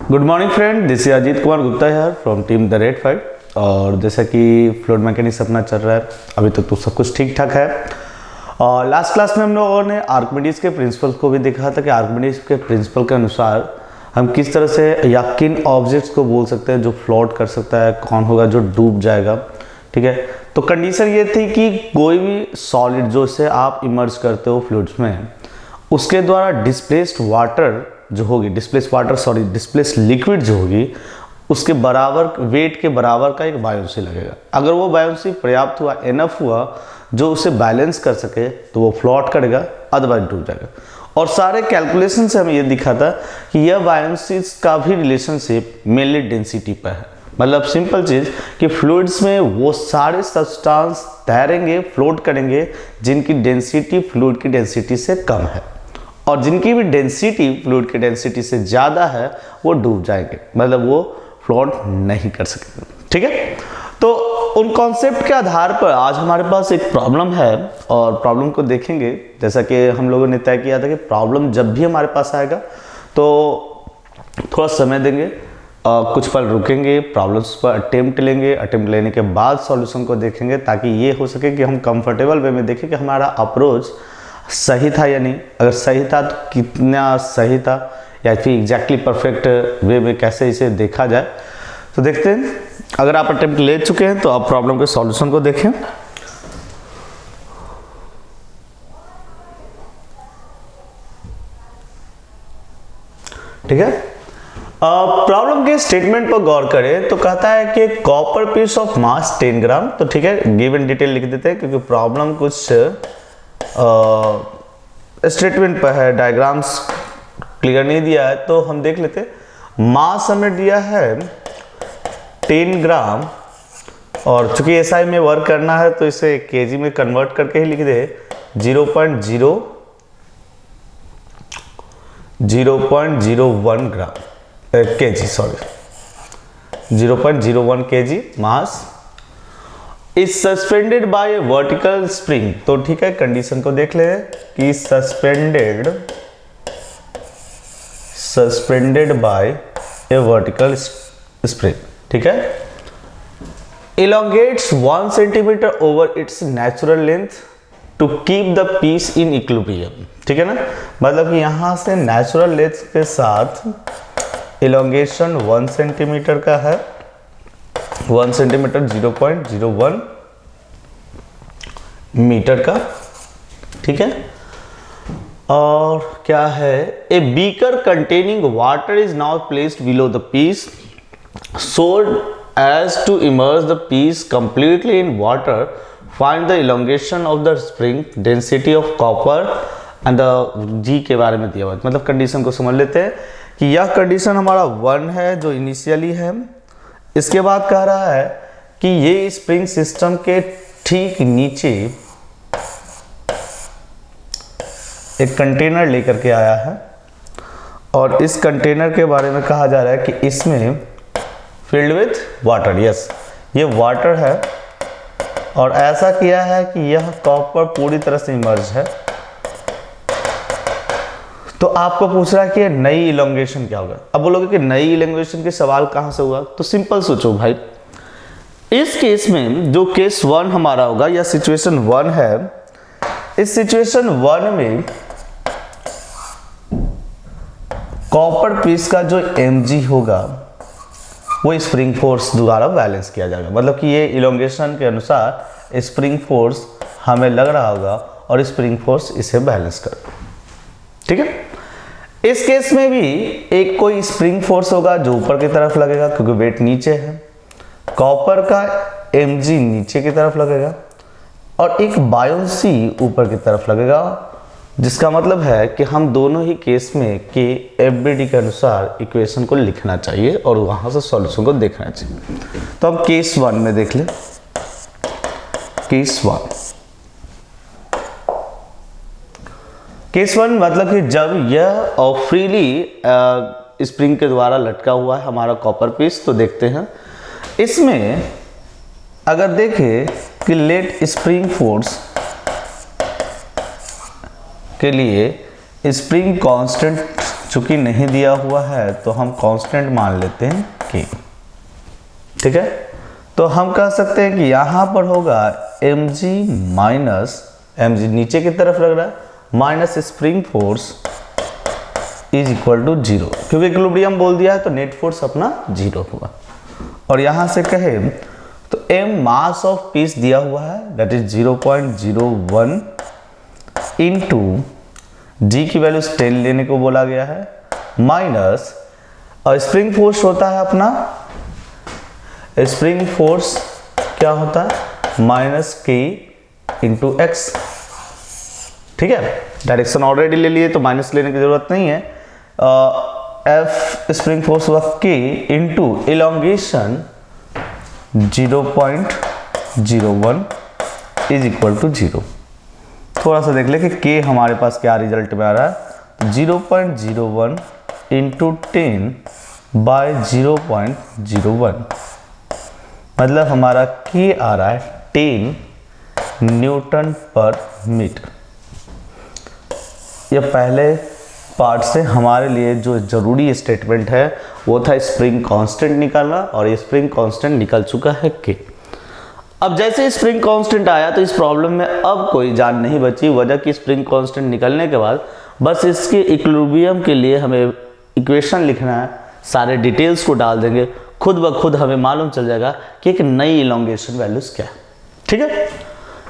Good morning friend, this is Ajit Kumar Gupta है from team the red fight. और जैसा कि फ्लूइड मैकेनिक्स अपना चल रहा है, अभी तक तो सब कुछ ठीक ठाक है। और लास्ट क्लास में हम लोगों ने आर्किमिडीज के प्रिंसिपल को भी देखा था कि आर्किमिडीज के प्रिंसिपल के अनुसार हम किस तरह से या किन ऑब्जेक्ट्स को बोल सकते हैं जो फ्लोट कर सकता है, कौन होगा जो डूब जाएगा। ठीक है, तो कंडीशन ये थी कि कोई भी सॉलिड जो से आप इमर्ज करते हो फ्लूइड्स में, उसके द्वारा डिस्प्लेस्ड वाटर जो होगी, डिस्प्लेस्ड लिक्विड जो होगी, उसके बराबर वेट के बराबर का एक बायोंसी लगेगा। अगर वो बायोंसी पर्याप्त हुआ, एनफ हुआ जो उसे बैलेंस कर सके, तो वो फ्लोट करेगा, अदरवाइज डूब जाएगा। और सारे कैलकुलेशन से हमें ये दिखा था कि यह बायोंसीज का भी रिलेशनशिप मेनली डेंसिटी पर है। मतलब सिंपल चीज़ कि फ्लूइड्स में वो सारे सब्सटेंस तैरेंगे, फ्लोट करेंगे जिनकी डेंसिटी फ्लूइड की डेंसिटी से कम है, और जिनकी भी डेंसिटी फ्लूइड की डेंसिटी से ज़्यादा है वो डूब जाएंगे, मतलब वो फ्लोट नहीं कर सकेंगे। ठीक है, तो उन कॉन्सेप्ट के आधार पर आज हमारे पास एक प्रॉब्लम है और प्रॉब्लम को देखेंगे। जैसा कि हम लोगों ने तय किया था कि प्रॉब्लम जब भी हमारे पास आएगा तो थोड़ा समय देंगे, कुछ पल रुकेंगे, प्रॉब्लम्स पर अटेम्प्ट लेंगे, अटेम्प्ट लेने के बाद सॉल्यूशन को देखेंगे, ताकि ये हो सके कि हम कंफर्टेबल वे में देखें कि हमारा अप्रोच सही था या नहीं। अगर सही था तो कितना सही था, या फिर एग्जैक्टली परफेक्ट वे में कैसे इसे देखा जाए। तो देखते हैं, अगर आप अटेम्प्ट ले चुके हैं तो आप प्रॉब्लम के सॉल्यूशन को देखें। ठीक है, प्रॉब्लम के स्टेटमेंट पर गौर करें तो कहता है कि copper piece of mass 10 gram. तो ठीक है, गिवन डिटेल लिख देते हैं क्योंकि प्रॉब्लम कुछ स्टेटमेंट पर है, डायग्राम्स क्लियर नहीं दिया है। तो हम देख लेते हैं, मास हमें दिया है 10 ग्राम, और चूंकि एसआई में वर्क करना है तो इसे केजी में कन्वर्ट करके ही लिख दे 0.01 gram KG, 0.01 KG mass is suspended by a vertical spring. तो ठीक है, कंडीशन को देख ले कि suspended by a vertical spring. ठीक है, elongates 1 centimetre over its natural length to keep the piece in equilibrium. ठीक है ना, मतलब कि यहां से नेचुरल लेंथ के साथ इलोंगेशन 1 सेंटीमीटर का है, 1 सेंटीमीटर 0.01 मीटर का। ठीक है, और क्या है, a beaker containing water is now placed below the piece so as to immerse the piece completely in water. Find the elongation of the spring, density of copper and the G के बारे में दिया हुआ है। मतलब condition को समझ लेते हैं कि यह कंडीशन हमारा 1 है जो इनिशियली है। इसके बाद कह रहा है कि ये स्प्रिंग सिस्टम के ठीक नीचे एक कंटेनर लेकर के आया है, और इस कंटेनर के बारे में कहा जा रहा है कि इसमें फिल्ड विथ वाटर। यस, ये वाटर है, और ऐसा किया है कि यह कॉपर पूरी तरह से इमर्ज है। तो आपको पूछ रहा है कि नई इलोंगेशन क्या होगा। अब बोलोगे कि नई इलोंगेशन के सवाल कहां से हुआ, तो सिंपल सोचो भाई, इस केस में जो केस 1 हमारा होगा या सिचुएशन 1 है, इस सिचुएशन 1 में कॉपर पीस का जो mg होगा वो स्प्रिंग फोर्स द्वारा बैलेंस किया जाएगा। मतलब कि ये इलोंगेशन के अनुसार स्प्रिंग फोर्स हमें लग रहा होगा और स्प्रिंग फोर्स इसे बैलेंस करेगा। ठीक है, इस केस में भी एक कोई स्प्रिंग फोर्स होगा जो ऊपर की तरफ लगेगा क्योंकि वेट नीचे है, कॉपर का mg नीचे की तरफ लगेगा, और एक बायोंसी ऊपर की तरफ लगेगा, जिसका मतलब है कि हम दोनों ही केस में के एफबीडी के अनुसार इक्वेशन को लिखना चाहिए और वहां से सॉल्यूशन को देखना चाहिए। तो अब केस 1 में देख ले, केस 1 मतलब कि जब यह फ्रीली स्प्रिंग के द्वारा लटका हुआ है हमारा कॉपर पीस। तो देखते हैं, इसमें अगर देखें कि लेट स्प्रिंग फोर्स के लिए स्प्रिंग कांस्टेंट चूंकि नहीं दिया हुआ है तो हम कांस्टेंट मान लेते हैं k। ठीक है, तो हम कह सकते हैं कि यहां पर होगा mg माइनस mg नीचे की तरफ लग रहा है minus spring force is equal to 0, क्योंकि इक्विलिब्रियम बोल दिया है तो नेट फोर्स अपना 0 हुआ। और यहां से कहे तो m मास ऑफ पीस दिया हुआ है दैट इज 0.01 इंटू जी की वैल्यू 10 लेने को बोला गया है माइनस, और स्प्रिंग फोर्स होता है अपना, स्प्रिंग फोर्स क्या होता है माइनस के इंटू एक्स। ठीक है, डायरेक्शन ऑलरेडी ले लिए तो माइनस लेने की जरूरत नहीं है। एफ स्प्रिंग फोर्स हुआ के into elongation 0.01 is equal to 0। थोड़ा सा देख ले कि के हमारे पास क्या रिजल्ट में आ रहा है, 0.01 इंटू 10 बाय 0.01, मतलब हमारा के आ रहा है 10 न्यूटन पर मीटर। यह पहले पार्ट से हमारे लिए जो जरूरी स्टेटमेंट है वो था स्प्रिंग कांस्टेंट निकालना, और ये स्प्रिंग कांस्टेंट निकल चुका है के। अब जैसे स्प्रिंग कांस्टेंट आया तो इस प्रॉब्लम में अब कोई जान नहीं बची, वजह कि स्प्रिंग कांस्टेंट निकलने के बाद बस इसके इक्विलिब्रियम के लिए हमें इक्वेशन लिखना है, सारे डिटेल्स को डाल देंगे, खुद ब खुद हमें मालूम चल जाएगा कि एक नई इलोंगेशन वैल्यूज क्या है। ठीक है,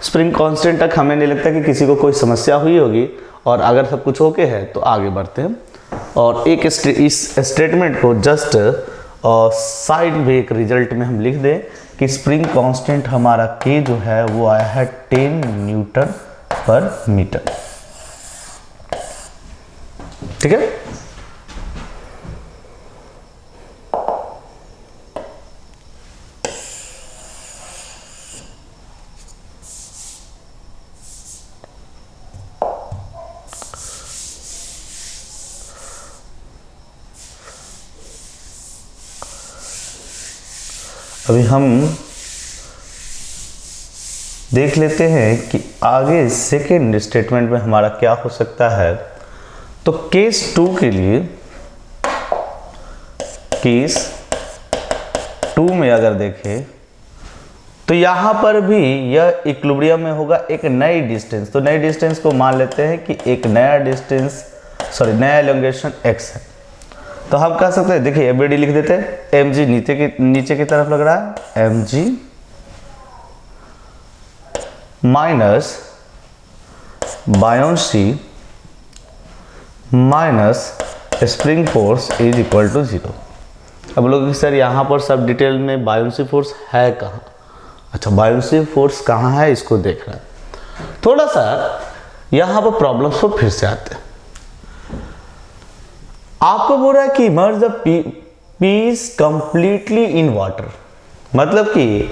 स्प्रिंग कांस्टेंट तक हमें नहीं लगता कि किसी को कोई समस्या हुई होगी, और अगर सब कुछ ओके है तो आगे बढ़ते हैं। और एक इस स्टेटमेंट को जस्ट साइड में एक रिजल्ट में हम लिख दें कि स्प्रिंग कांस्टेंट हमारा के जो है वो आया है 10 न्यूटन पर मीटर। ठीक है, अभी हम देख लेते हैं कि आगे सेकेंड स्टेटमेंट में हमारा क्या हो सकता है। तो केस 2 के लिए, केस 2 में अगर देखें तो यहां पर भी यह इक्विलिब्रियम में होगा एक नई डिस्टेंस, तो नई डिस्टेंस को मान लेते हैं कि एक नया डिस्टेंस नया एलोंगेशन x है। तो हम कह सकते हैं, देखिए एवरीडी लिख देते हैं, mg नीचे की तरफ लग रहा है mg minus buoyancy minus spring force is equal to 0। अब लोग सर यहाँ पर सब डिटेल में बायोन्सी फोर्स है कहाँ? अच्छा, बायोन्सी फोर्स कहाँ है इसको देख रहा है। थोड़ा सा यहाँ पर प्रॉब्लम्स को फिर से आते हैं। आपको बोल रहा है कि immerse the piece completely in water, मतलब कि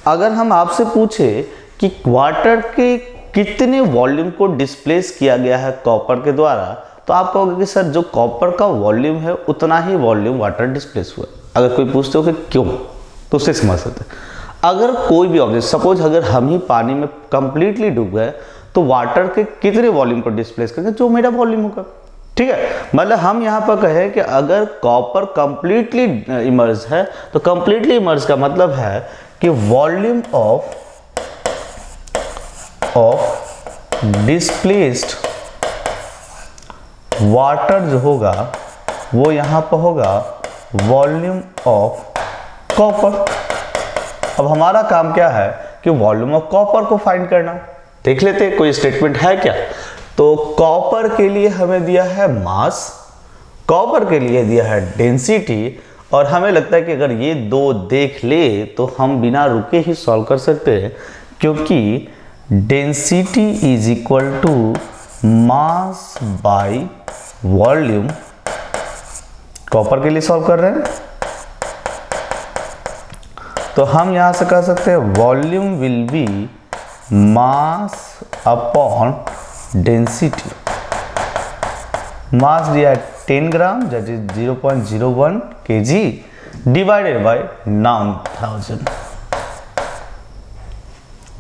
अगर हम आपसे पूछे कि वाटर के कितने वॉल्यूम को डिस्प्लेस किया गया है कॉपर के द्वारा, तो आप कहोगे कि सर जो कॉपर का वॉल्यूम है उतना ही वॉल्यूम वाटर डिस्प्लेस हुआ। अगर कोई पूछते हो कि क्यों, तो उससे समझ सकते हैं। अगर कोई भी ऑब्जेक्ट, सपोज अगर हम ही पानी में कंप्लीटली डूब गए तो वाटर के कितने वॉल्यूम को डिस्प्लेस करेंगे, जो मेरा वॉल्यूम होगा। ठीक है, मतलब हम यहाँ पर कहें कि अगर कॉपर कंप्लीटली इमर्ज है तो कंप्लीटली इमर्ज का मतलब है कि वॉल्यूम ऑफ डिस्प्लेस्ड वाटर जो होगा वो यहाँ पर होगा वॉल्यूम ऑफ कॉपर। अब हमारा काम क्या है कि वॉल्यूम ऑफ कॉपर को फाइंड करना। देख लेते हैं कोई स्टेटमेंट है क्या। तो कॉपर के लिए हमें दिया है मास, कॉपर के लिए दिया है डेंसिटी, और हमें लगता है कि अगर ये दो देख ले तो हम बिना रुके ही सॉल्व कर सकते हैं, क्योंकि density is equal to mass by volume. Copper के लिए सॉल्व कर रहे हैं तो हम यहां से कह सकते हैं volume will be mass upon density. Mass दिया है 10 gram that is 0.01 kg divided by 9000।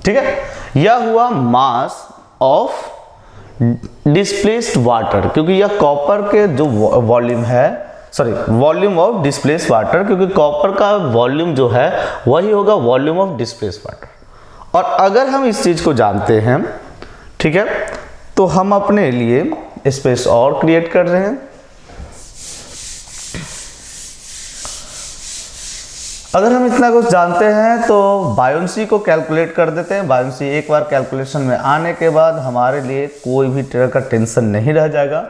ठीक है, यह हुआ मास ऑफ डिस्प्लेस्ड वाटर, क्योंकि यह कॉपर के जो वॉल्यूम है, sorry volume of displaced water, क्योंकि कॉपर का वॉल्यूम जो है वही होगा वॉल्यूम ऑफ डिस्प्लेस्ड वाटर। और अगर हम इस चीज को जानते हैं, ठीक है, तो हम अपने लिए स्पेस और क्रिएट कर रहे हैं। अगर हम इतना कुछ जानते हैं तो बायोन्सी को कैलकुलेट कर देते हैं। बायोन्सी एक बार कैलकुलेशन में आने के बाद हमारे लिए कोई भी तरह का टेंशन नहीं रह जाएगा।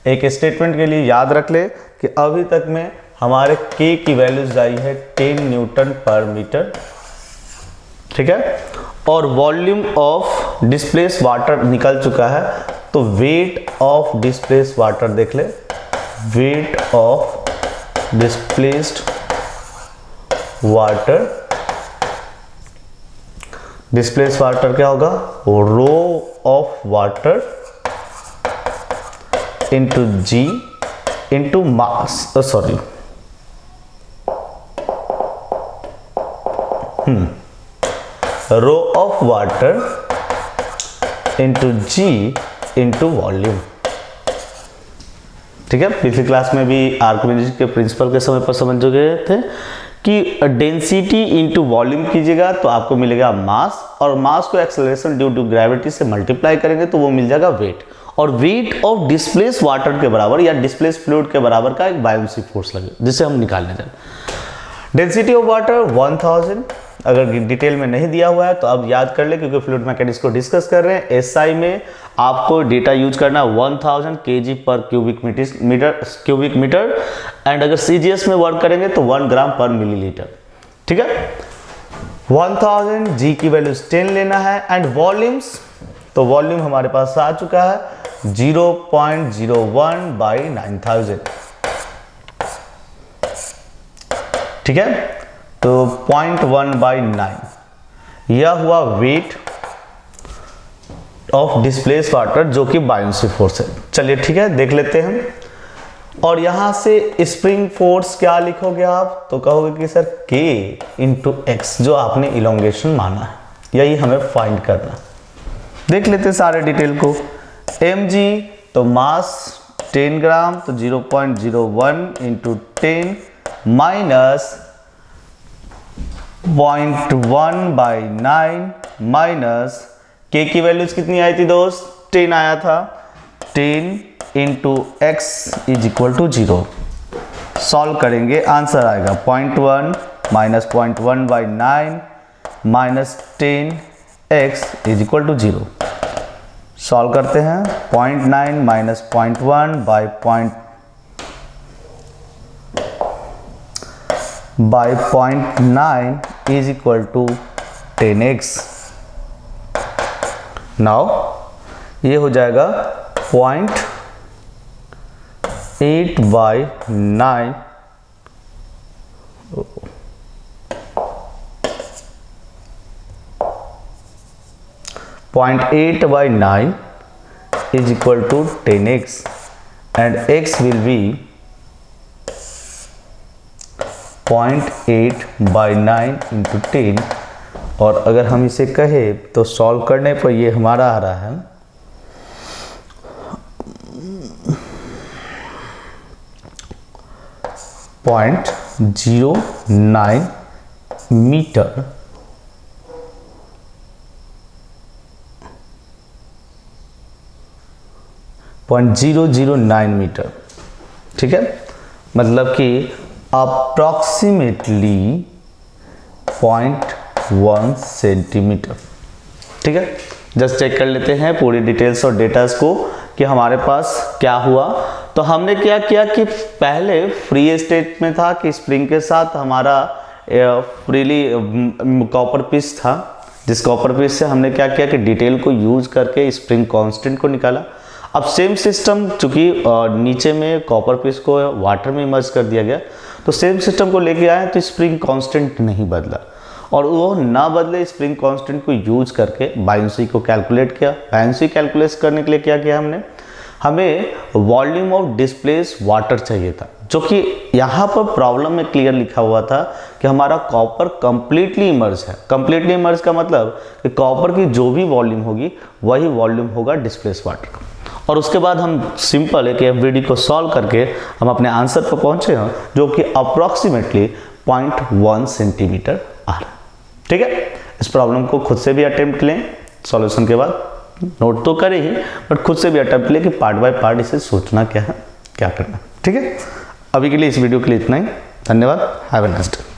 एक स्टेटमेंट के लिए याद रख ले कि अभी तक में हमारे K की वैल्यूज आई है 10 न्यूटन पर मीटर, ठीक है, और वॉल्यूम ऑफ डिस्प्लेस वाटर निकल चुका है। तो वेट ऑफ डिस्प्लेस वाटर देख ले, weight of displaced water, displace water क्या होगा, rho of water into g into mass, sorry rho of water into g into volume. ठीक है, पिछली क्लास में भी आर्किमिडीज के प्रिंसिपल के समय पर समझ गए थे कि डेंसिटी इंटू वॉल्यूम कीजिएगा तो आपको मिलेगा मास, और मास को एक्सेलरेशन ड्यू टू ग्रेविटी से मल्टीप्लाई करेंगे तो वो मिल जाएगा वेट, और वेट ऑफ डिस्प्लेस वाटर के बराबर या डिस्प्लेस फ्लूइड के बराबर का एक बायोन्सी फोर्स लगेगा जिसे हम निकालने जाए। डेंसिटी ऑफ वाटर 1000, अगर डिटेल में नहीं दिया हुआ है तो अब याद कर ले, क्योंकि फ्लूइड मैकेनिक्स को डिस्कस कर रहे हैं। एसआई में आपको डेटा यूज करना 1000 kg पर क्यूबिक मीटर, एंड अगर सीजीएस में वर्क करेंगे तो 1 ग्राम पर मिलीलीटर। ठीक है, 1000 जी की वैल्यू 10 लेना है, एंड वॉल्यूम्स, तो वॉल्यूम हमारे पास आ चुका है 0.01 बाई 9000। ठीक है, तो 0.1 बाई 9 यह हुआ वेट ऑफ डिस्प्लेस वाटर जो कि बायोन्सी फोर्स है। चलिए ठीक है, देख लेते हैं। और यहां से स्प्रिंग फोर्स क्या लिखोगे आप, तो कहोगे कि सर K इंटू एक्स, जो आपने इलोंगेशन माना है, यही हमें फाइंड करना। देख लेते हैं सारे डिटेल को। mg तो मास 10 ग्राम, तो 0.01 into 10 minus 0.1 by 9 minus K की वैल्यूज कितनी आई थी दोस्त, 10 आया था, 10 into x is equal to 0। Solve करेंगे, आंसर आएगा 0.1 minus 0.1 by 9 minus 10 x is equal to 0। Solve करते हैं, 0.9 minus 0.1 by 0.9 is equal to 10x। Now ये हो जाएगा 0.8 by 9 0.8 by 9 is equal to 10x, and x will be 0.8 by 9 into 10। और अगर हम इसे कहें तो सॉल्व करने पर ये हमारा आ रहा है 0.09 मीटर 0.009 मीटर। ठीक है, मतलब कि अप्रॉक्सीमेटली 0.1 सेंटीमीटर। ठीक है, जस्ट चेक कर लेते हैं पूरी डिटेल्स और डेटास को कि हमारे पास क्या हुआ। तो हमने क्या किया कि पहले फ्री स्टेट में था कि स्प्रिंग के साथ हमारा फ्रीली कॉपर पीस था, जिस कॉपर पीस से हमने क्या किया कि डिटेल को यूज करके स्प्रिंग कांस्टेंट को निकाला। अब सेम सिस्टम, चूंकि नीचे में कॉपर पीस को वाटर में इमर्ज कर दिया गया, तो सेम सिस्टम को लेके आए तो स्प्रिंग कांस्टेंट नहीं बदला, और वो ना बदले स्प्रिंग कांस्टेंट को यूज करके बायोन्सी को कैलकुलेट किया। बायोन्सी कैलकुलेट करने के लिए क्या किया हमने, हमें वॉल्यूम ऑफ डिस्प्लेस वाटर चाहिए था, जो कि यहाँ पर प्रॉब्लम में क्लियर लिखा हुआ था कि हमारा कॉपर कंप्लीटली इमर्ज है। कंप्लीटली इमर्ज का मतलब कि कॉपर की जो भी वॉल्यूम होगी वही वॉल्यूम होगा डिस्प्लेस वाटर का। और उसके बाद हम सिंपल एक एफबीडी को सॉल्व करके हम अपने आंसर पर पहुंचे हैं, जो कि अप्रॉक्सीमेटली 0.1 सेंटीमीटर आ रहा है। ठीक है, इस प्रॉब्लम को खुद से भी अटेम्प्ट लें, सॉल्यूशन के बाद नोट तो करें ही, बट खुद से भी अटेम्प्ट लें कि पार्ट बाय पार्ट इसे सोचना क्या है, क्या करना। ठीक है, अभी के लिए इस वीडियो के लिए इतना ही। धन्यवाद। Have a nice day.